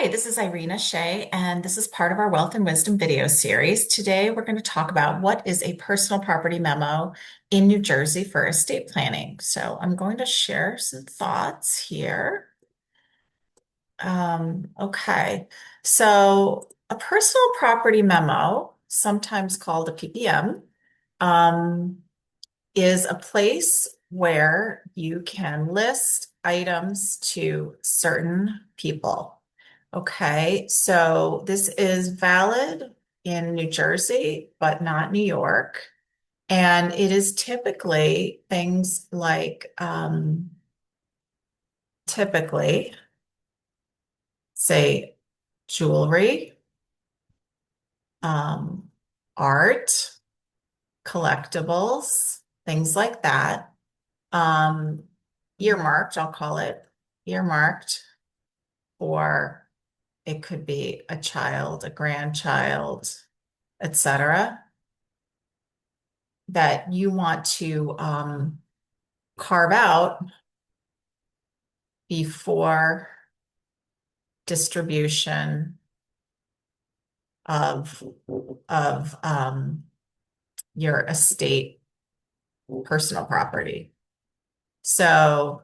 Hi, this is Irina Shea, and this is part of our Wealth and Wisdom video series. Today, we're going to talk about what is a personal property memo in New Jersey for estate planning. So I'm going to share some thoughts here. Okay, so a personal property memo, sometimes called a PPM, um, is a place where you can list items to certain people. Okay, so this is valid in New Jersey, but not New York. And it is typically things like, typically, say, jewelry, um, art, collectibles, things like that. Um, Earmarked, I'll call it earmarked, or it could be a child, a grandchild, etc., that you want to carve out before distribution of of your estate personal property. So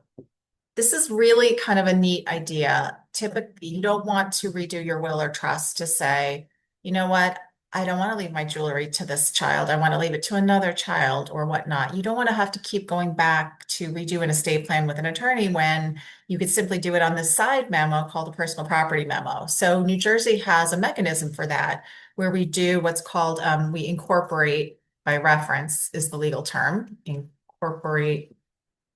this is really kind of a neat idea. Typically, you don't want to redo your will or trust to say, you know what, I don't want to leave my jewelry to this child. I want to leave it to another child or whatnot. You don't want to have to keep going back to redo an estate plan with an attorney when you could simply do it on this side memo called a personal property memo. So New Jersey has a mechanism for that where we do what's called, we incorporate by reference is the legal term, incorporate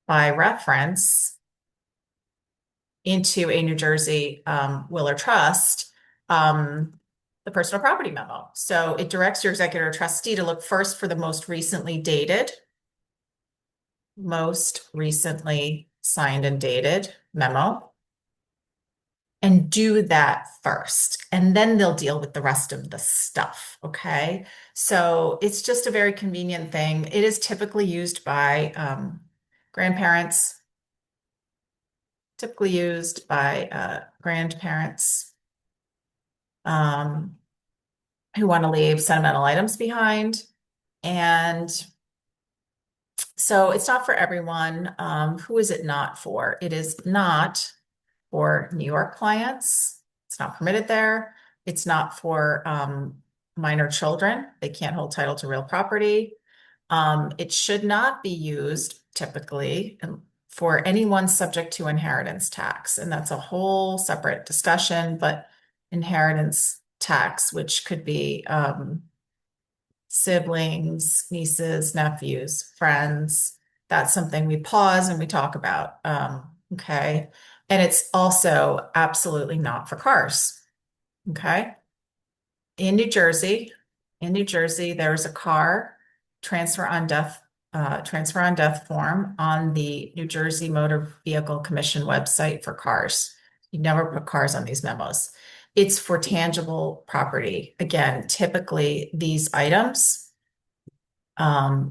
by reference into a New Jersey will or trust, the personal property memo. So it directs your executor or trustee to look first for the most recently dated, most recently signed and dated memo, and do that first. And then they'll deal with the rest of the stuff. Okay. So it's just a very convenient thing. It is typically used by grandparents, typically used by grandparents um, who want to leave sentimental items behind. And so it's not for everyone. Who is it not for? It is not for New York clients. It's not permitted there. It's not for minor children. They can't hold title to real property. It should not be used typically for anyone subject to inheritance tax. And that's a whole separate discussion, but inheritance tax, which could be siblings, nieces, nephews, friends. That's something we pause and we talk about. Okay. And it's also absolutely not for cars. Okay. In New Jersey, there's a car transfer on death form on the New Jersey Motor Vehicle Commission website for cars. You never put cars on these memos. It's for tangible property. Again, typically these items,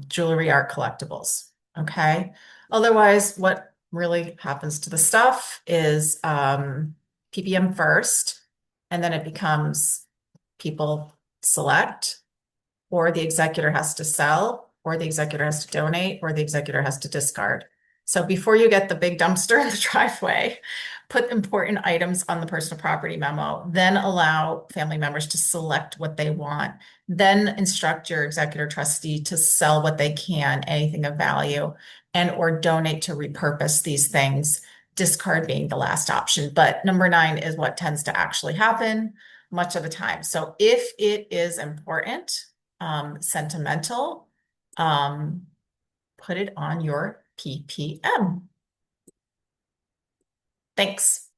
jewelry, art, collectibles. Okay. Otherwise, what really happens to the stuff is PPM first, and then it becomes people select, or the executor has to sell, or the executor has to donate, or the executor has to discard. So before you get the big dumpster in the driveway, put important items on the personal property memo, then allow family members to select what they want, then instruct your executor trustee to sell what they can, anything of value, and or donate to repurpose these things, discard being the last option. But number 9 is what tends to actually happen much of the time. So if it is important, sentimental, put it on your PPM. Thanks.